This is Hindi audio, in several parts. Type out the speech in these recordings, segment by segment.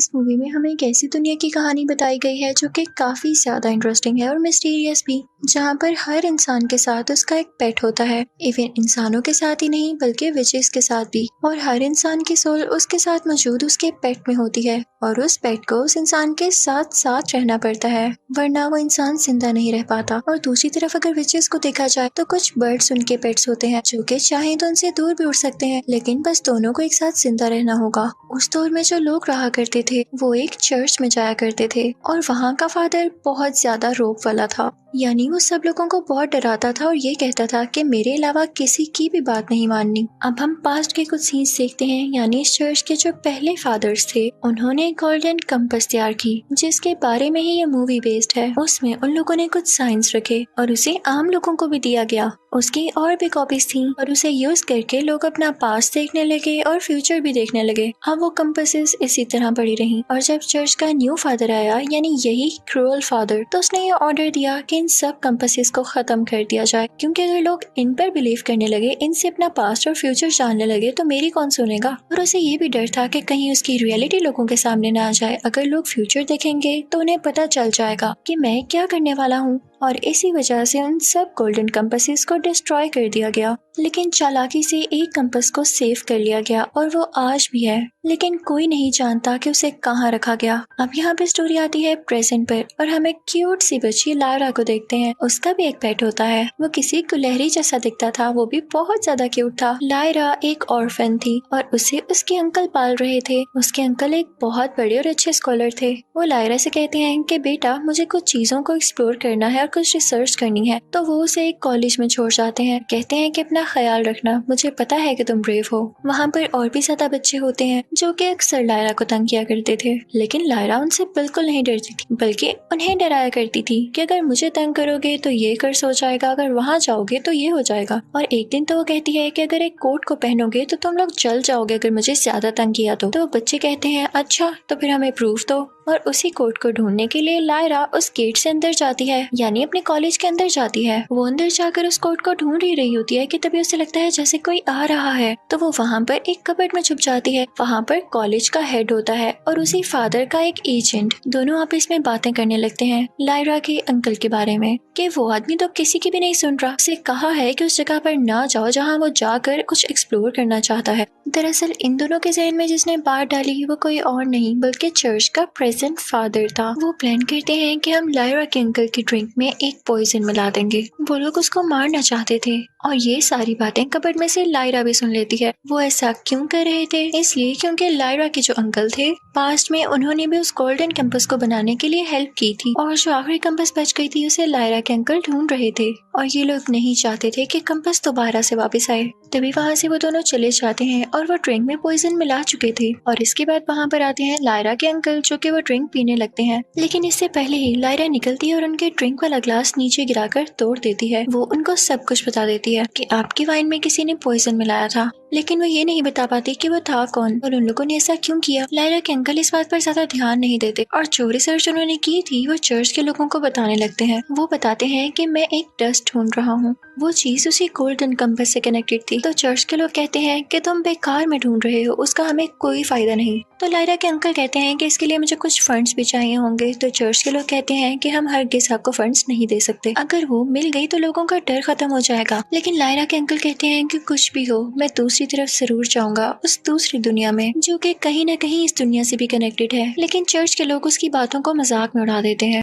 इस मूवी में हमें एक ऐसी दुनिया की कहानी बताई गई है जो कि काफी ज्यादा इंटरेस्टिंग है और मिस्टीरियस भी, जहाँ पर हर इंसान के साथ उसका एक पेट होता है। इवन इंसानों के साथ ही नहीं बल्कि विचेस के साथ भी, और हर इंसान की सोल उसके साथ मौजूद उसके पेट में होती है और उस पेट को उस इंसान के साथ साथ रहना पड़ता है, वरना वो इंसान जिंदा नहीं रह पाता। और दूसरी तरफ अगर विचेस को देखा जाए तो कुछ बर्ड्स उनके पेट्स होते हैं जो कि चाहे तो उनसे दूर भी उड़ सकते हैं, लेकिन बस दोनों को एक साथ जिंदा रहना होगा। उस दौर में जो लोग रहा करते थे वो एक चर्च में जाया करते थे और वहाँ का फादर बहुत ज्यादा रोब वाला था, यानी वो सब लोगों को बहुत डराता था और ये कहता था कि मेरे अलावा किसी की भी बात नहीं माननी। अब हम पास्ट के कुछ सीन्स देखते हैं, यानी इस चर्च के जो पहले फादर्स थे उन्होंने गोल्डन कंपास तैयार की जिसके बारे में ही ये मूवी बेस्ड है। उसमें उन लोगों ने कुछ साइंस रखे और उसे आम लोगों को भी दिया गया। उसकी और भी कॉपीज थी और उसे यूज करके लोग अपना पास्ट देखने लगे और फ्यूचर भी देखने लगे। अब वो कंपासेस इसी तरह पड़ी रही और जब चर्च का न्यू फादर आया, यानी यही क्रूअल फादर, तो उसने ये ऑर्डर दिया कि इन सब कंपासेस को खत्म कर दिया जाए, क्योंकि अगर लोग इन पर बिलीव करने लगे, इनसे अपना पास्ट और फ्यूचर जानने लगे तो मेरी कौन सुनेगा। और उसे ये भी डर था कि कहीं उसकी रियलिटी लोगों के सामने ना आ जाए। अगर लोग फ्यूचर देखेंगे तो उन्हें पता चल जाएगा कि मैं क्या करने वाला हूँ, और इसी वजह से उन सब गोल्डन कंपासेस को डिस्ट्रॉय कर दिया गया। लेकिन चालाकी से एक कंपास को सेव कर लिया गया और वो आज भी है, लेकिन कोई नहीं जानता कि उसे कहाँ रखा गया। अब यहाँ पे स्टोरी आती है प्रेजेंट पर और हम एक क्यूट सी बच्ची लायरा को देखते हैं। उसका भी एक पेट होता है, वो किसी गुलहरी जैसा दिखता था, वो भी बहुत ज्यादा क्यूट था। लायरा एक ऑर्फन थी और उसे उसके अंकल पाल रहे थे। उसके अंकल एक बहुत बड़े और अच्छे स्कॉलर थे। वो लायरा से कहते हैं कि बेटा मुझे कुछ चीजों को एक्सप्लोर करना है और कुछ रिसर्च करनी है, तो वो उसे एक कॉलेज में छोड़ जाते हैं। कहते हैं कि अपना ख्याल रखना, मुझे पता है कि तुम ब्रेव हो। वहाँ पर और भी ज्यादा बच्चे होते हैं जो कि अक्सर लायरा को तंग किया करते थे, लेकिन लायरा उनसे बिल्कुल नहीं डरती थी, बल्कि उन्हें डराया करती थी कि अगर मुझे तंग करोगे तो ये कर्ज हो जाएगा, अगर वहाँ जाओगे तो ये हो जाएगा। और एक दिन तो वो कहती है कि अगर एक कोट को पहनोगे तो तुम लोग जल जाओगे अगर मुझे ज्यादा तंग किया तो बच्चे कहते हैं अच्छा तो फिर हमें प्रूफ दो। और उसी कोट को ढूंढने के लिए लायरा उस गेट से अंदर जाती है, यानी अपने कॉलेज के अंदर जाती है। वो अंदर जाकर उस कोट को ढूंढ ही रही होती है कि तभी उसे लगता है जैसे कोई आ रहा है, तो वो वहाँ पर एक कबर्ड में छुप जाती है। वहाँ पर कॉलेज का हेड होता है और उसी फादर का एक एजेंट। दोनों आपस में बातें करने लगते हैं लायरा के अंकल के बारे में कि वो आदमी तो किसी की भी नहीं सुन रहा, उसे कहा है कि उस जगह पर ना जाओ जहाँ वो जाकर कुछ एक्सप्लोर करना चाहता है। दरअसल इन दोनों के जहन में जिसने बात डाली वो कोई और नहीं बल्कि चर्च का प्रेजेंट फादर था। वो प्लान करते हैं कि हम लायरा के अंकल की ड्रिंक में एक पॉइजन मिला देंगे। वो लोग उसको मारना चाहते थे और ये सारी बातें कबर्ड में से लायरा भी सुन लेती है। वो ऐसा क्यों कर रहे थे? इसलिए क्योंकि लायरा के जो अंकल थे पास्ट में उन्होंने भी उस गोल्डन कंपास को बनाने के लिए हेल्प की थी, और जो आखिरी कंपास बच गई थी उसे लायरा के अंकल ढूंढ रहे थे और ये लोग नहीं चाहते थे कि कंपास दोबारा से वापस आए। तभी वहाँ से वो दोनों चले जाते हैं और वो ड्रिंक में पॉइजन मिला चुके थे। और इसके बाद वहाँ पर आते हैं लायरा के अंकल जो कि वो ड्रिंक पीने लगते हैं, लेकिन इससे पहले ही लायरा निकलती है और उनके ड्रिंक वाला ग्लास नीचे गिराकर तोड़ देती है। वो उनको सब कुछ बता देती है कि आपकी वाइन में किसी ने पॉइजन मिलाया था, लेकिन वो ये नहीं बता पाती कि वो था कौन और उन लोगों ने ऐसा क्यों किया। लायरा के अंकल इस बात पर ज्यादा ध्यान नहीं देते और जो रिसर्च उन्होंने की थी वो चर्च के लोगों को बताने लगते हैं। वो बताते हैं कि मैं एक डस्ट ढूंढ रहा हूँ, वो चीज उसी गोल्डन कंपास से कनेक्टेड थी। तो चर्च के लोग कहते हैं कि तुम बेकार में ढूंढ रहे हो, उसका हमें कोई फायदा नहीं। तो लायरा के अंकल कहते हैं कि इसके लिए मुझे कुछ फंड्स भी चाहिए होंगे। तो चर्च के लोग कहते हैं कि हम हरगिज़ आपको फंड्स नहीं दे सकते, अगर वो मिल गई तो लोगों का डर खत्म हो जाएगा। लेकिन लायरा के अंकल कहते हैं कि कुछ भी हो मैं दूसरी तरफ जरूर जाऊंगा, उस दूसरी दुनिया में जो कि कहीं न कहीं इस दुनिया से भी कनेक्टेड है। लेकिन चर्च के लोग उसकी बातों को मजाक में उड़ा देते हैं।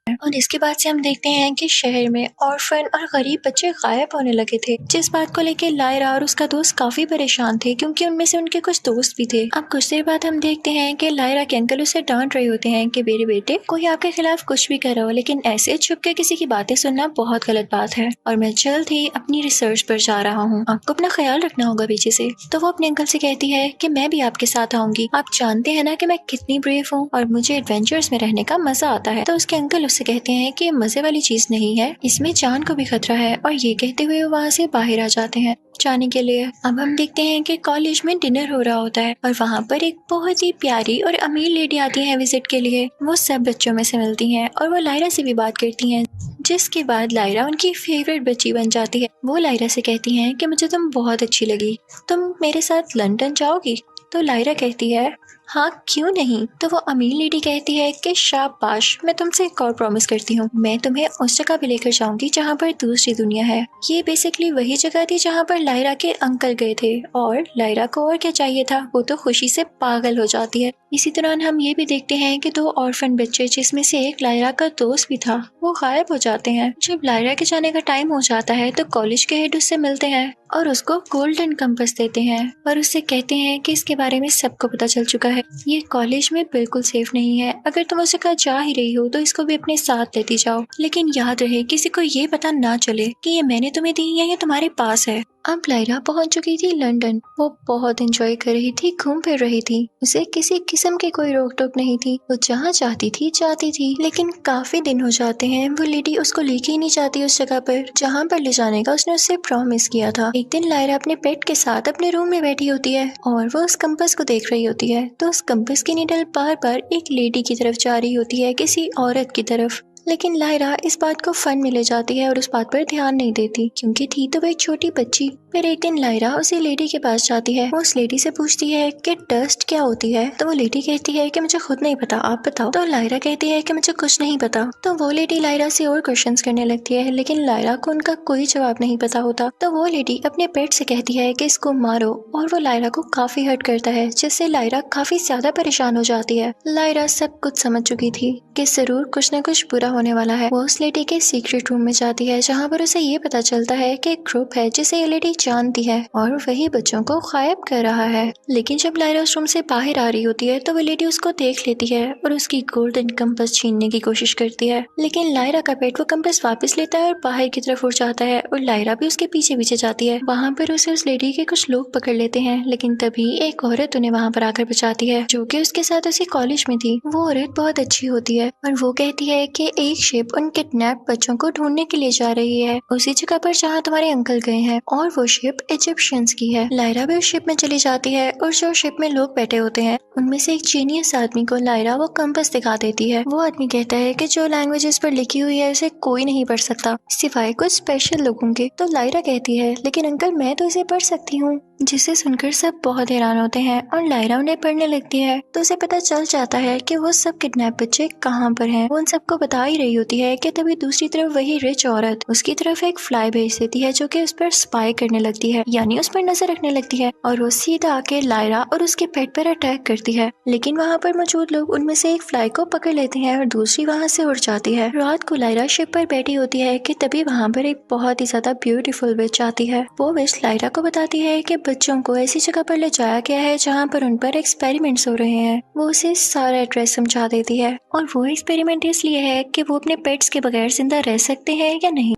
और इसके बाद से हम देखते हैं कि शहर में ऑर्फन और गरीब बच्चे गायब होने लगे थे, जिस बात को लेकर लायरा और उसका दोस्त काफी परेशान थे क्योंकि उनमें से उनके कुछ दोस्त भी थे। अब कुछ देर बाद हम देखते हैं कि लायरा के अंकल उसे डांट रहे होते हैं कि मेरे बेटे कोई आपके खिलाफ कुछ भी कर रहा हो, लेकिन ऐसे छुप के किसी की बातें सुनना बहुत गलत बात है और मैं जल्द ही अपनी रिसर्च पर जा रहा हूँ, आपको अपना ख्याल रखना होगा पीछे से। तो वो अपने अंकल से कहती है कि मैं भी आपके साथ आऊंगी, आप जानते हैं ना कि मैं कितनी ब्रेव हूँ और मुझे एडवेंचर्स में रहने का मजा आता है। तो उसके अंकल उससे कहते हैं कि मजे वाली चीज नहीं है, इसमें जान को भी खतरा है, और ये कहते हुए वहाँ से बाहर आ जाते हैं जाने के लिए। अब हम देखते हैं कि कॉलेज में डिनर हो रहा होता है और वहाँ पर एक बहुत ही प्यारी और अमीर लेडी आती है विजिट के लिए। वो सब बच्चों में से मिलती हैं और वो लायरा से भी बात करती हैं, जिसके बाद लायरा उनकी फेवरेट बच्ची बन जाती है। वो लायरा से कहती हैं कि मुझे तुम बहुत अच्छी लगी, तुम मेरे साथ लंदन जाओगी? तो लायरा कहती है हाँ क्यों नहीं। तो वो अमीर लेडी कहती है कि शाबाश, मैं तुमसे एक और प्रॉमिस करती हूँ, मैं तुम्हें उस जगह पे लेकर जाऊंगी जहाँ पर दूसरी दुनिया है। ये बेसिकली वही जगह थी जहाँ पर लायरा के अंकल गए थे और लायरा को और क्या चाहिए था, वो तो खुशी से पागल हो जाती है। इसी दौरान हम ये भी देखते हैं कि 2 ऑर्फन बच्चे, जिसमें से एक लायरा का दोस्त भी था, वो गायब हो जाते हैं। जब लायरा के जाने का टाइम हो जाता है तो कॉलेज के हेड उससे मिलते हैं और उसको गोल्डन कंपास देते हैं और उससे कहते हैं कि इसके बारे में सबको पता चल चुका है, ये कॉलेज में बिल्कुल सेफ नहीं है। अगर तुम उसे कहा जा ही रही हो तो इसको भी अपने साथ लेती जाओ, लेकिन याद रहे किसी को ये पता ना चले कि ये मैंने तुम्हें दी है या तुम्हारे पास है। अब लायरा पहुंच चुकी थी लंदन। वो बहुत एंजॉय कर रही थी, घूम फिर रही थी, उसे किसी किस्म की कोई रोक टोक नहीं थी। वो जहाँ चाहती थी जाती थी। लेकिन काफी दिन हो जाते हैं, वो लेडी उसको लेके ही नहीं जाती उस जगह पर जहाँ पर ले जाने का उसने उससे प्रॉमिस किया था। एक दिन लायरा अपने पेट के साथ अपने रूम में बैठी होती है और वो उस कंपास को देख रही होती है तो उस कंपास की नीडल बार बार एक लेडी की तरफ जा रही होती है, किसी औरत की तरफ। लेकिन लायरा इस बात को फन में ले जाती है और उस बात पर ध्यान नहीं देती, क्योंकि थी तो वो एक छोटी बच्ची। फिर एक दिन लायरा उसी लेडी के पास जाती है। वो उस लेडी से पूछती है कि डस्ट क्या होती है। तो वो लेडी कहती है कि मुझे खुद नहीं पता, आप बताओ। तो लायरा कहती है कि मुझे कुछ नहीं पता। तो वो लेडी लायरा से और क्वेश्चंस करने लगती है, लेकिन लायरा को उनका कोई जवाब नहीं पता होता। तो वो लेडी अपने पेट से कहती है कि इसको मारो और वो लायरा को काफी हर्ट करता है, जिससे लायरा काफी ज्यादा परेशान हो जाती है। लायरा सब कुछ समझ चुकी थी कि जरूर कुछ न कुछ बुरा होने वाला है। वो उस लेडी के सीक्रेट रूम में जाती है जहाँ पर उसे ये पता चलता है कि एक ग्रुप है जिसे ये लेडी जानती है और वही बच्चों को गायब कर रहा है। लेकिन जब लायरा उस रूम से बाहर आ रही होती है तो वो लेडी उसको देख लेती है और उसकी गोल्डन कंपास छीनने की कोशिश करती है। लेकिन लायरा का पेट वो कंपास वापस लेता है और बाहर की तरफ उड़ जाता है और लायरा भी उसके पीछे पीछे जाती है। वहाँ पर उसे उस लेडी के कुछ लोग पकड़ लेते हैं, लेकिन तभी एक औरत उन्हें वहाँ पर आकर बचाती है जो कि उसके साथ उसी कॉलेज में थी। वो औरत बहुत अच्छी होती है और वो कहती है कि एक शिप उन किडनैप बच्चों को ढूंढने के लिए जा रही है उसी जगह पर जहाँ तुम्हारे अंकल गए हैं, और वो शिप इजिप्शियंस की है। लायरा भी उस शिप में चली जाती है और जो शिप में लोग बैठे होते हैं उनमें से एक जीनियस आदमी को लायरा वो कंपास दिखा देती है। वो आदमी कहता है कि जो लैंग्वेजेस पर लिखी हुई है उसे कोई नहीं पढ़ सकता सिवाय कुछ स्पेशल लोगों के। तो लायरा कहती है लेकिन अंकल मैं तो इसे पढ़ सकती हूँ, जिसे सुनकर सब बहुत हैरान होते हैं और लायरा उन्हें पढ़ने लगती है। तो उसे पता चल जाता है कि वो सब किडनैप बच्चे कहाँ पर हैं। वो उन सबको बता ही रही होती है कि तभी दूसरी तरफ वही रिच औरत उसकी तरफ एक फ्लाई भेज देती है जो कि उस पर स्पाई करने लगती है, यानी उस पर नजर रखने लगती है, और वो सीधा आके लायरा और उसके पेट पर अटैक करती है। लेकिन वहाँ पर मौजूद लोग उनमें से एक फ्लाई को पकड़ लेते हैं और दूसरी वहाँ से उड़ जाती है। रात को लायरा शिप पर बैठी होती है कि तभी वहाँ पर एक बहुत ही ज्यादा ब्यूटीफुल विच आती है। वो विच लायरा को बताती है कि बच्चों को ऐसी जगह पर ले जाया गया है जहाँ पर उन पर एक्सपेरिमेंट्स हो रहे हैं। वो उसे सारा एड्रेस समझा देती है और वो एक्सपेरिमेंट इसलिए है कि वो अपने पेट्स के बगैर जिंदा रह सकते हैं या नहीं।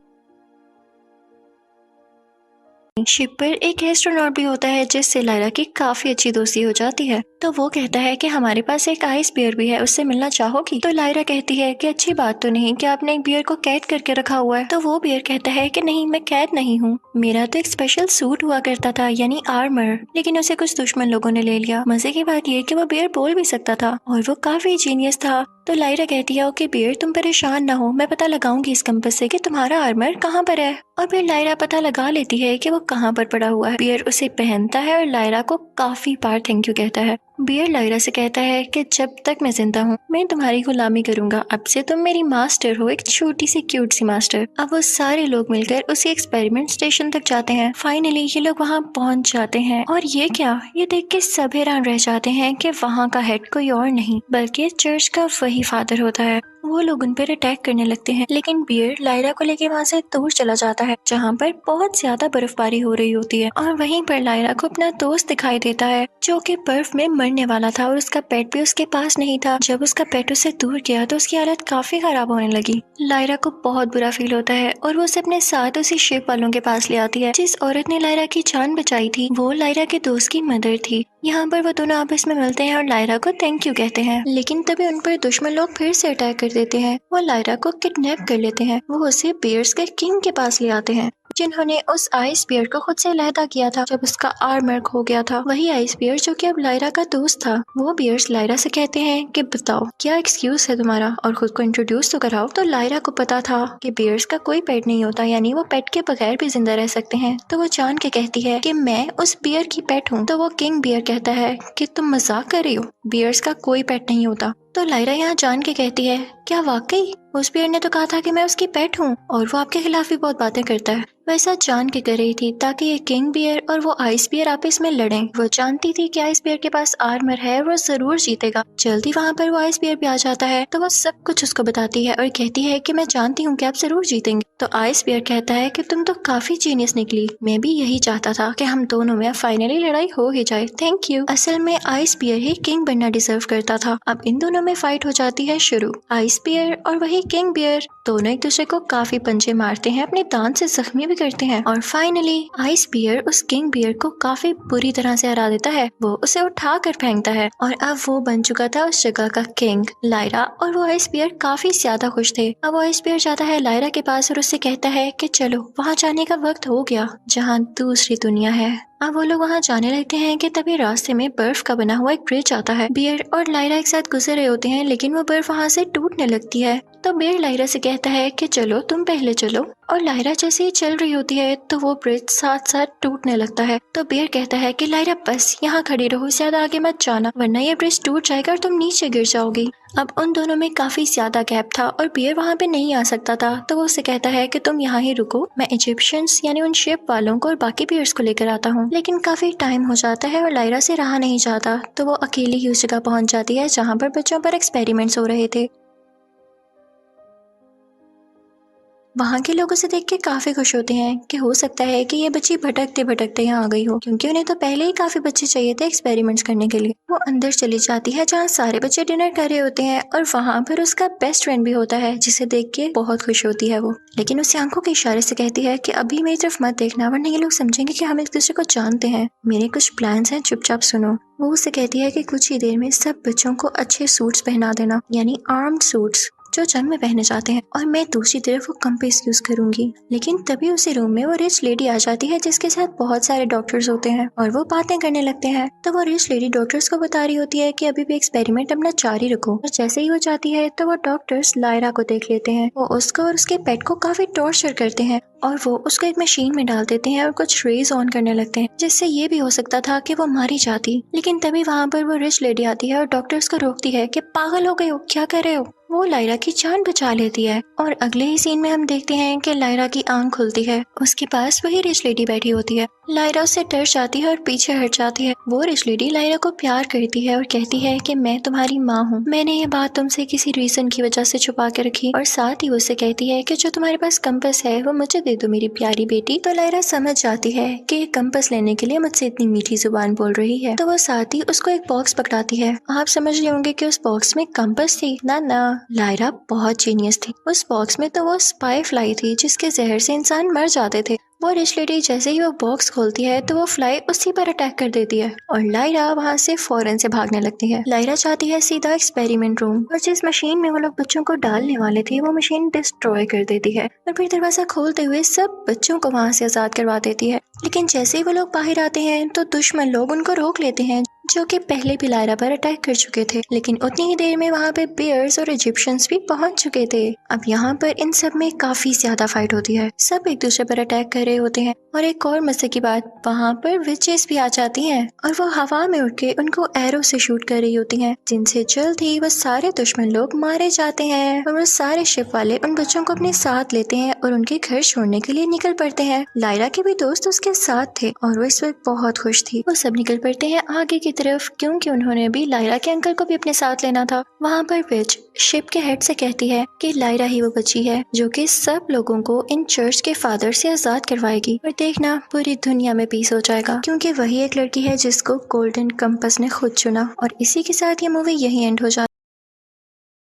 शिप पर एक एस्ट्रोनॉट भी होता है जिससे लायरा की काफी अच्छी दोस्ती हो जाती है। तो वो कहता है कि हमारे पास एक आइस बियर भी है, उससे मिलना चाहोगी? तो लायरा कहती है कि अच्छी बात तो नहीं कि आपने एक बियर को कैद करके रखा हुआ है। तो वो बियर कहता है कि नहीं, मैं कैद नहीं हूँ, मेरा तो एक स्पेशल सूट हुआ करता था, यानी आर्मर, लेकिन उसे कुछ दुश्मन लोगों ने ले लिया। मजे की बात ये कि वो बियर बोल भी सकता था और वो काफी जीनियस था। तो लायरा कहती है ओके बियर, तुम परेशान ना हो, मैं पता लगाऊंगी इस कंपास से कि तुम्हारा आर्मर कहाँ पर है। और फिर लायरा पता लगा लेती है कि वो कहाँ पर पड़ा हुआ है। बियर उसे पहनता है और लायरा को काफी बार थैंक यू कहता है। बियर लायरा से कहता है कि जब तक मैं जिंदा हूँ मैं तुम्हारी गुलामी करूंगा, अब से तुम मेरी मास्टर हो, एक छोटी सी क्यूट सी मास्टर। अब वो सारे लोग मिलकर उसी एक्सपेरिमेंट स्टेशन तक जाते हैं। फाइनली ये लोग वहाँ पहुँच जाते हैं और ये क्या, ये देख के सब हैरान रह जाते हैं कि वहाँ का हेड कोई और नहीं बल्कि चर्च का वही फादर होता है। वो लोग उन पर अटैक करने लगते हैं, लेकिन बियर लायरा को लेके वहाँ से दूर चला जाता है जहाँ पर बहुत ज्यादा बर्फबारी हो रही होती है। और वहीं पर लायरा को अपना दोस्त दिखाई देता है जो कि बर्फ में मरने वाला था और उसका पेट भी उसके पास नहीं था। जब उसका पेट उससे दूर गया तो उसकी हालत काफी खराब होने लगी। लायरा को बहुत बुरा फील होता है और वो उसे अपने साथ उसी शिप वालों के पास ले आती है। जिस औरत ने लायरा की जान बचाई थी वो लायरा के दोस्त की मदर थी। यहाँ पर वो दोनों आपस में मिलते हैं और लायरा को थैंक यू कहते हैं, लेकिन तभी उन पर दुश्मन लोग फिर से अटैक कर देते हैं। वो लायरा को किडनैप कर लेते हैं। वो उसे बियर्स के किंग के पास ले आते हैं। जिन्होंने उस आइस बियर को खुद से अलहदा किया था जब उसका आर्मर खो गया था। वही आइस बियर जो कि अब लायरा का दोस्त था। वो बियर्स लायरा से कहते हैं कि बताओ क्या एक्सक्यूज है तुम्हारा और खुद को इंट्रोड्यूस तो कराओ। तो लायरा को पता था कि बियर्स का कोई पेट नहीं होता, यानी वो पेट के बगैर भी जिंदा रह सकते हैं। तो वो जान के कहती है कि मैं उस बियर की पेट हूँ। तो वो किंग बियर कहता है कि तुम मजाक कर रही हो, बियर्स का कोई पेट नहीं होता। तो लायरा यहाँ जान के कहती है क्या वाकई उस बियर ने तो कहा था कि मैं उसकी पेट हूँ और वो आपके खिलाफ भी बहुत बातें करता है। वैसा जान के कर रही थी ताकि ये किंग बियर और वो आइस बियर आपस में लड़ें। वो जानती थी कि आइस बियर के पास आर्मर है और वो जरूर जीतेगा। जल्दी वहाँ पर वो आइस बियर भी आ जाता है तो वो सब कुछ उसको बताती है और कहती है कि मैं जानती हूँ कि आप जरूर जीतेंगे। तो आइस बियर कहता है कि तुम तो काफी जीनियस निकली, मैं भी यही चाहता था कि हम दोनों में फाइनली लड़ाई हो ही जाए, थैंक यू। असल में आइस बियर ही किंग बनना डिजर्व करता था। अब इन दोनों में फाइट हो जाती है शुरू। आइस बियर और वही किंग बियर दोनों एक दूसरे को काफी पंचे मारते हैं, अपने दांत से जख्मी भी करते हैं और फाइनली आइस बियर उस किंग बियर को काफी बुरी तरह से हरा देता है। वो उसे उठा कर फेंकता है और अब वो बन चुका था उस जगह का किंग। लायरा और वो आइस बियर काफी ज्यादा खुश थे। अब वो आइस बियर जाता है लायरा के पास और उससे कहता है कि चलो वहाँ जाने का वक्त हो गया जहाँ दूसरी दुनिया है। अब वो लोग वहाँ जाने लगते हैं कि तभी रास्ते में बर्फ का बना हुआ एक ब्रिज आता है। बियर और लायरा एक साथ गुजर रहे होते हैं लेकिन वो बर्फ वहाँ से टूटने लगती है। तो बियर लायरा से कहता है कि चलो तुम पहले चलो, और लायरा जैसे ही चल रही होती है तो वो ब्रिज साथ साथ टूटने लगता है। तो बियर कहता है कि लायरा बस यहाँ खड़ी रहो, ज्यादा आगे मत जाना वरना ये ब्रिज टूट जाएगा और तुम नीचे गिर जाओगी। अब उन दोनों में काफी ज्यादा गैप था और बियर वहाँ पे नहीं आ सकता था। तो वो उसे कहता है कि तुम यहाँ ही रुको, मैं इजिप्शियंस यानी उन शिप वालों को और बाकी बियर्स को लेकर आता हूँ। लेकिन काफी टाइम हो जाता है और लायरा से रहा नहीं जाता तो वो अकेली ही उस जगह पहुंच जाती है जहाँ पर बच्चों पर एक्सपेरिमेंट्स हो रहे थे। वहाँ के लोग उसे देख के काफी खुश होते हैं कि हो सकता है कि ये बच्ची भटकते भटकते यहाँ आ गई हो, क्योंकि उन्हें तो पहले ही काफी बच्चे चाहिए थे एक्सपेरिमेंट्स करने के लिए। वो अंदर चली जाती है जहाँ सारे बच्चे डिनर कर रहे होते हैं और वहाँ पर उसका बेस्ट फ्रेंड भी होता है जिसे देख के बहुत खुश होती है वो, लेकिन उसे आंखों के इशारे से कहती है कि अभी मेरी तरफ मत देखना वरना ये लोग समझेंगे कि हम एक दूसरे को जानते हैं, मेरे कुछ प्लान्स हैं, चुपचाप सुनो। वो उसे कहती है कि कुछ ही देर में सब बच्चों को अच्छे सूट्स पहना देना, यानी आर्म्ड सूट्स जो जंग में पहने जाते हैं, और मैं दूसरी तरफ वो कंपास यूज करूंगी। लेकिन तभी उसी रूम में वो रिच लेडी आ जाती है जिसके साथ बहुत सारे डॉक्टर्स होते हैं और वो बातें करने लगते हैं। तो वो रिच लेडी डॉक्टर्स को बता रही होती है कि अभी भी एक्सपेरिमेंट अपना जारी रखो, और जैसे ही वो जाती है तो वो डॉक्टर्स लायरा को देख लेते हैं। वो उसको और उसके पेट को काफी टॉर्चर करते हैं और वो उसको एक मशीन में डाल देते हैं और कुछ रेज ऑन करने लगते हैं, जिससे ये भी हो सकता था कि वो मारी जाती। लेकिन तभी वहाँ पर वो रिच लेडी आती है और डॉक्टर्स को रोकती है कि पागल हो गए हो, क्या कर रहे हो। वो लायरा की जान बचा लेती है और अगले ही सीन में हम देखते हैं कि लायरा की आंख खुलती है, उसके पास वही रिच लेडी बैठी होती है। लायरा उससे डर जाती है और पीछे हट जाती है। वो रिच लेडी लायरा को प्यार करती है और कहती है कि मैं तुम्हारी माँ हूँ, मैंने ये बात तुमसे किसी रीजन की वजह से छुपा के रखी, और साथ ही उससे कहती है कि जो तुम्हारे पास कंपास है वो मुझे दे दो मेरी प्यारी बेटी। तो लायरा समझ जाती है कि ये कंपास लेने के लिए मुझसे इतनी मीठी जुबान बोल रही है, तो वो साथ ही उसको एक बॉक्स पकड़ाती है। आप समझ रहे होंगे कि उस बॉक्स में कंपास थी, ना लायरा बहुत जीनियस थी। उस बॉक्स में तो वो स्पाई फ्लाई थी जिसके जहर से इंसान मर जाते थे। वो रिच लेडी जैसे ही वो बॉक्स खोलती है तो वो फ्लाई उसी पर अटैक कर देती है और लायरा वहाँ से फौरन से भागने लगती है। लायरा चाहती है सीधा एक्सपेरिमेंट रूम, और जिस मशीन में वो लोग बच्चों को डालने वाले थे वो मशीन डिस्ट्रॉय कर देती है और फिर दरवाजा खोलते हुए सब बच्चों को वहाँ से आजाद करवा देती है। लेकिन जैसे ही वो लोग बाहर आते हैं तो दुश्मन लोग उनको रोक लेते हैं जो कि पहले भी लायरा पर अटैक कर चुके थे। लेकिन उतनी ही देर में वहाँ पे बियर्स और इजिप्शियंस भी पहुंच चुके थे। अब यहाँ पर इन सब में काफी ज्यादा फाइट होती है, सब एक दूसरे पर अटैक कर रहे होते हैं। और एक और मजे की बात, वहाँ पर विचेस भी आ जाती हैं और वो हवा में उड़ के उनको एरो से शूट कर रही होती हैं, जिनसे जल्द ही वो सारे दुश्मन लोग मारे जाते हैं। और वो सारे शिप वाले उन बच्चों को अपने साथ लेते हैं और उनके घर छोड़ने के लिए निकल पड़ते हैं। लायरा के भी दोस्त उसके साथ थे और वो इस वक्त बहुत खुश थी। वो सब निकल पड़ते हैं आगे की तरफ, क्योंकि उन्होंने भी लायरा के अंकल को भी अपने साथ लेना था। वहाँ पर विच शिप के हेड से कहती है कि लायरा ही वो बच्ची है जो कि सब लोगों को इन चर्च के फादर से आजाद करवाएगी, और देखना पूरी दुनिया में पीस हो जाएगा, क्योंकि वही एक लड़की है जिसको गोल्डन कंपास ने खुद चुना। और इसी के साथ ये मूवी यही एंड हो जाती है।